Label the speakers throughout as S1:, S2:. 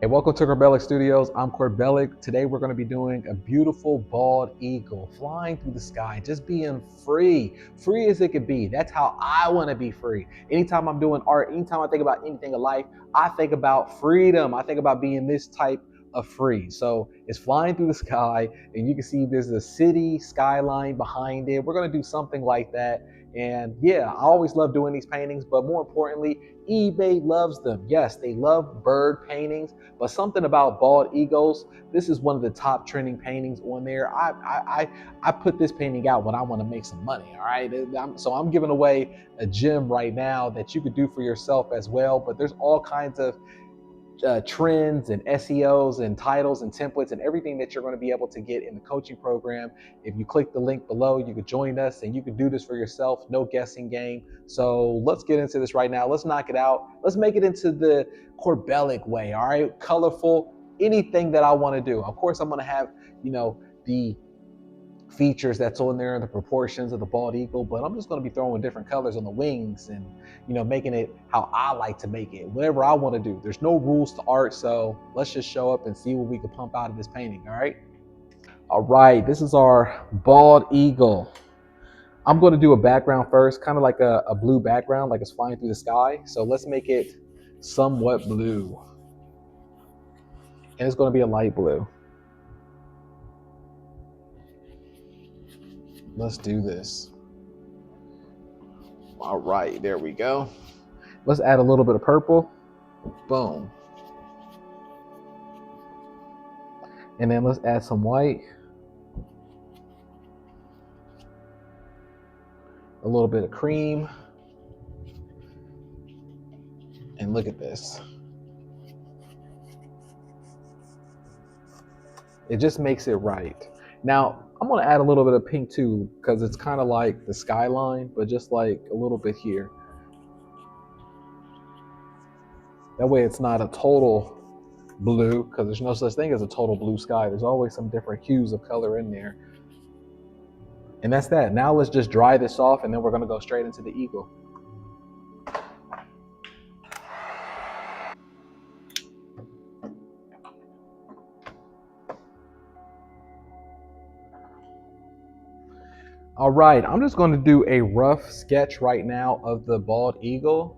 S1: Hey, welcome to Corbellic Studios. I'm Corbellic. Today we're going to be doing a beautiful bald eagle flying through the sky, just being free as it could be. That's how I want to be free. Anytime I'm doing art, anytime I think about anything in life, I think about freedom. I think about being this type of free. So it's flying through the sky, and you can see there's a city skyline behind it. We're going to do something like that. And yeah, I always love doing these paintings, but more importantly, eBay loves them. Yes, they love bird paintings, but something about bald eagles. This is one of the top trending paintings on there. I put this painting out when I want to make some money. All right, so I'm giving away a gem right now that you could do for yourself as well. But there's all kinds of trends and SEOs and titles and templates and everything that you're going to be able to get in the coaching program. If you click the link below, you could join us and you can do this for yourself. No guessing game. So let's get into this right now. Let's knock it out. Let's make it into the Corbellic way. All right, colorful. Anything that I want to do. Of course, I'm going to have the features that's on there, the proportions of the bald eagle, but I'm just going to be throwing different colors on the wings and making it how I like to make it, whatever I want to do. There's no rules to art, so let's just show up and see what we can pump out of this painting. All right, this is our bald eagle. I'm going to do a background first, kind of like a blue background, like it's flying through the sky. So let's make it somewhat blue, and it's going to be a light blue. Let's do this. All right, there we go. Let's add a little bit of purple. Boom. And then let's add some white. A little bit of cream. And look at this. It just makes it right. Now, I'm going to add a little bit of pink too, because it's kind of like the skyline, but just like a little bit here. That way it's not a total blue, because there's no such thing as a total blue sky. There's always some different hues of color in there. And that's that. Now let's just dry this off, and then we're going to go straight into the eagle. All right, I'm just going to do a rough sketch right now of the bald eagle.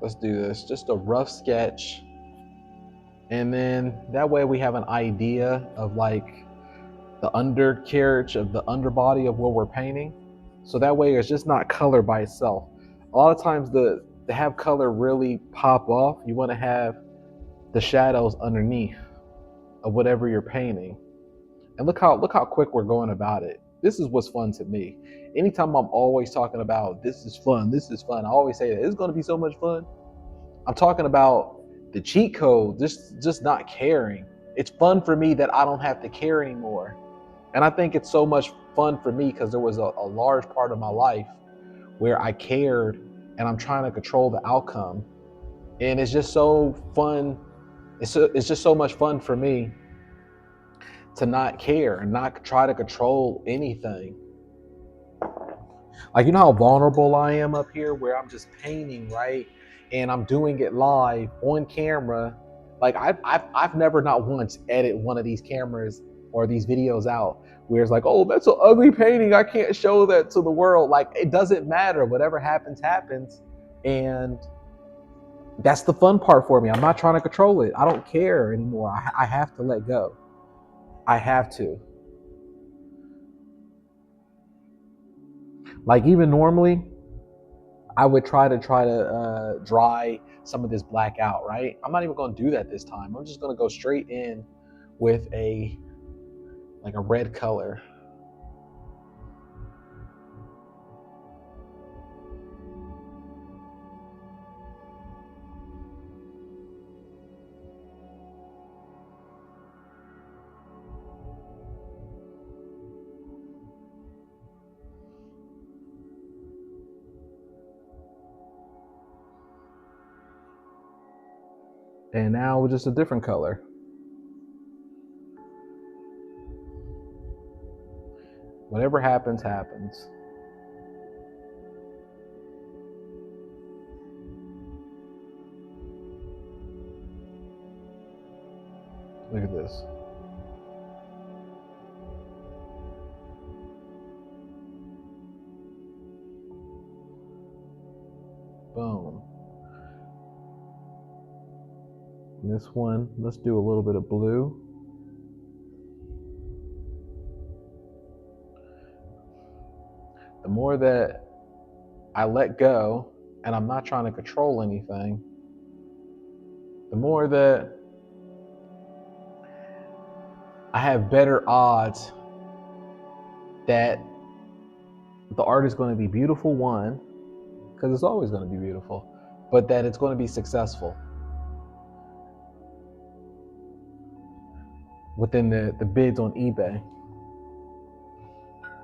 S1: Let's do this, just a rough sketch. And then that way we have an idea of like the undercarriage of the underbody of what we're painting. So that way it's just not color by itself. A lot of times to have color really pop off, you want to have the shadows underneath of whatever you're painting. And look how quick we're going about it. This is what's fun to me. Anytime I'm always talking about this is fun, I always say that it's going to be so much fun. I'm talking about the cheat code, just not caring. It's fun for me that I don't have to care anymore. And I think it's so much fun for me because there was a large part of my life where I cared and I'm trying to control the outcome. And it's just so fun. It's just so much fun for me to not care and not try to control anything. Like, you know how vulnerable I am up here where I'm just painting, right? And I'm doing it live on camera. Like I've never not once edited one of these cameras or these videos out where it's like, oh, that's an ugly painting, I can't show that to the world. Like, it doesn't matter. Whatever happens, happens. And that's the fun part for me. I'm not trying to control it. I don't care anymore. I have to let go. I have to. Like, even normally, I would try to dry some of this black out, right? I'm not even going to do that this time. I'm just going to go straight in with a red color. And now just a different color. Whatever happens, happens. Look at this. Boom. And this one, let's do a little bit of blue. The more that I let go and I'm not trying to control anything, the more that I have better odds that the art is going to be beautiful, one, because it's always going to be beautiful, but that it's going to be successful within the bids on eBay.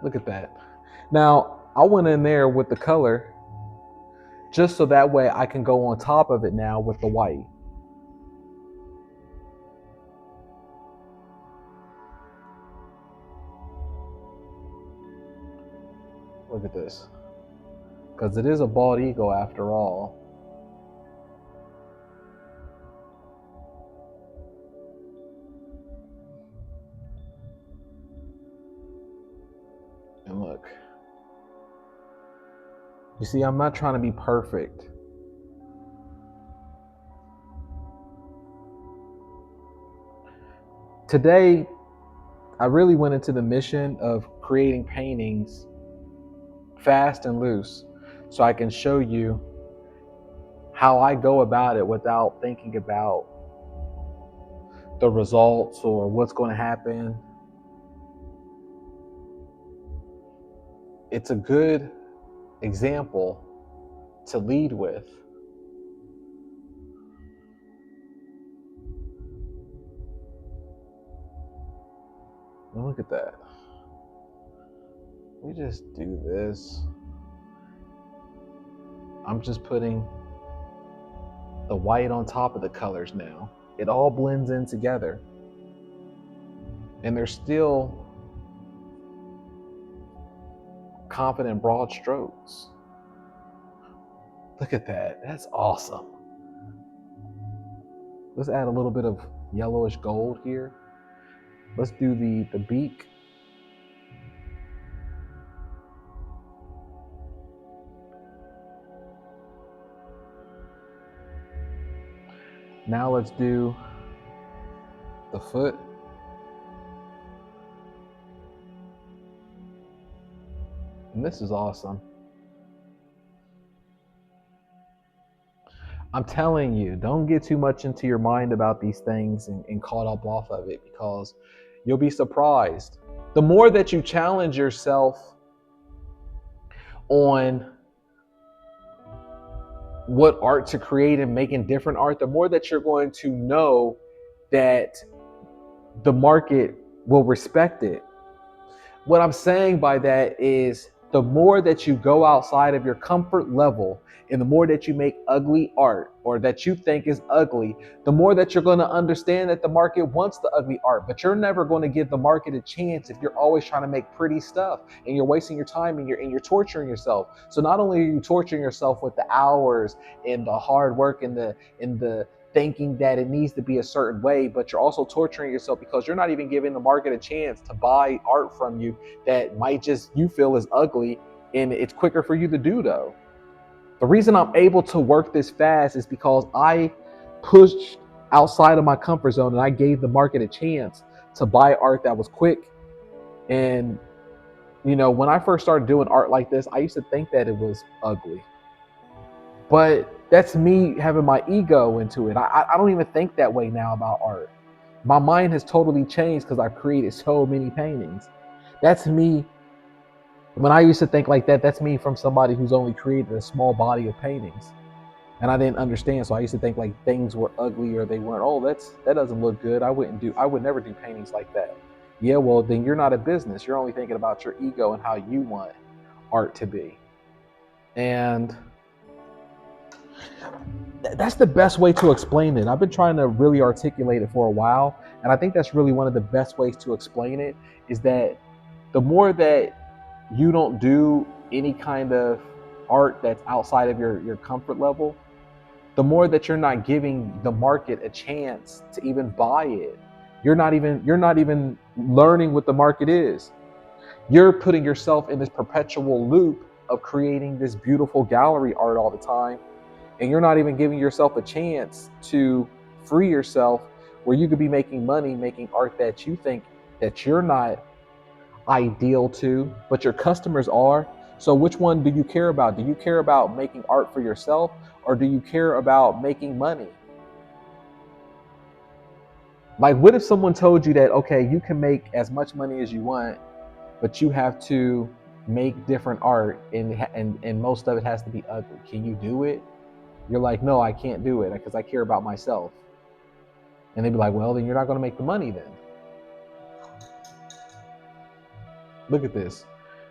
S1: Look at that. Now, I went in there with the color just so that way I can go on top of it now with the white. Look at this. Because it is a bald eagle after all. And look. You see, I'm not trying to be perfect. Today, I really went into the mission of creating paintings fast and loose so I can show you how I go about it without thinking about the results or what's going to happen. It's a good example to lead with. And look at that. We just do this. I'm just putting the white on top of the colors now. It all blends in together. And there's still confident broad strokes. Look at that. That's awesome. Let's add a little bit of yellowish gold here. Let's do the beak. Now let's do the foot. And this is awesome. I'm telling you, don't get too much into your mind about these things and caught up off of it, because you'll be surprised. The more that you challenge yourself on what art to create and making different art, the more that you're going to know that the market will respect it. What I'm saying by that is the more that you go outside of your comfort level and the more that you make ugly art or that you think is ugly, the more that you're going to understand that the market wants the ugly art. But you're never going to give the market a chance if you're always trying to make pretty stuff and you're wasting your time and you're torturing yourself. So not only are you torturing yourself with the hours and the hard work and the thinking that it needs to be a certain way, but you're also torturing yourself because you're not even giving the market a chance to buy art from you that might just you feel is ugly, and it's quicker for you to do though. The reason I'm able to work this fast is because I pushed outside of my comfort zone and I gave the market a chance to buy art that was quick. And you know, when I first started doing art like this, I used to think that it was ugly. But that's me having my ego into it. I don't even think that way now about art. My mind has totally changed because I've created so many paintings. That's me. When I used to think like that, that's me from somebody who's only created a small body of paintings. And I didn't understand. So I used to think like things were ugly or they weren't, oh, that doesn't look good. I would never do paintings like that. Yeah, well, then you're not a business. You're only thinking about your ego and how you want art to be. And that's the best way to explain it. I've been trying to really articulate it for a while, and I think that's really one of the best ways to explain it, is that the more that you don't do any kind of art that's outside of your comfort level, the more that you're not giving the market a chance to even buy it. You're not even learning what the market is. You're putting yourself in this perpetual loop of creating this beautiful gallery art all the time, and you're not even giving yourself a chance to free yourself where you could be making money making art that you think that you're not ideal to, but your customers are. So which one do you care about? Do you care about making art for yourself, or do you care about making money? Like, what if someone told you that, okay, you can make as much money as you want, but you have to make different art, and most of it has to be ugly. Can you do it? You're like, no, I can't do it because I care about myself. And they'd be like, well, then you're not going to make the money then. Look at this.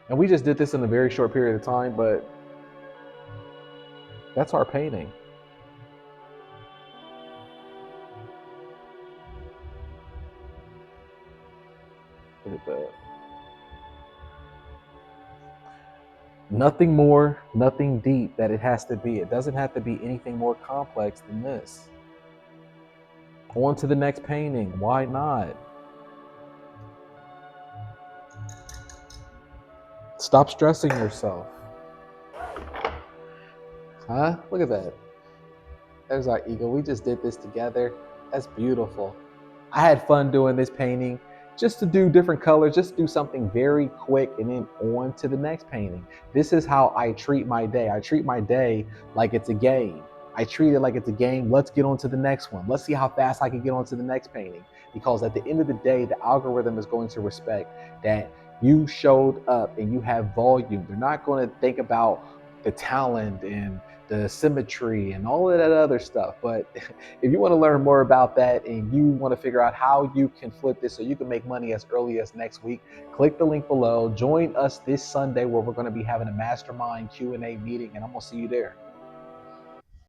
S1: And we just did this in a very short period of time, but that's our painting. Look at that. Nothing more, nothing deep that it has to be. It doesn't have to be anything more complex than this. On to the next painting. Why not? Stop stressing yourself. Huh? Look at that. There's our ego. We just did this together. That's beautiful. I had fun doing this painting, just to do different colors, just do something very quick, and then on to the next painting. This is how I treat my day. I treat my day like it's a game. I treat it like it's a game. Let's get on to the next one. Let's see how fast I can get on to the next painting. Because at the end of the day, the algorithm is going to respect that you showed up and you have volume. They're not going to think about the talent and the symmetry and all of that other stuff. But if you want to learn more about that and you want to figure out how you can flip this so you can make money as early as next week, click the link below. Join us this Sunday where we're going to be having a mastermind Q&A meeting, and I'm going to see you there.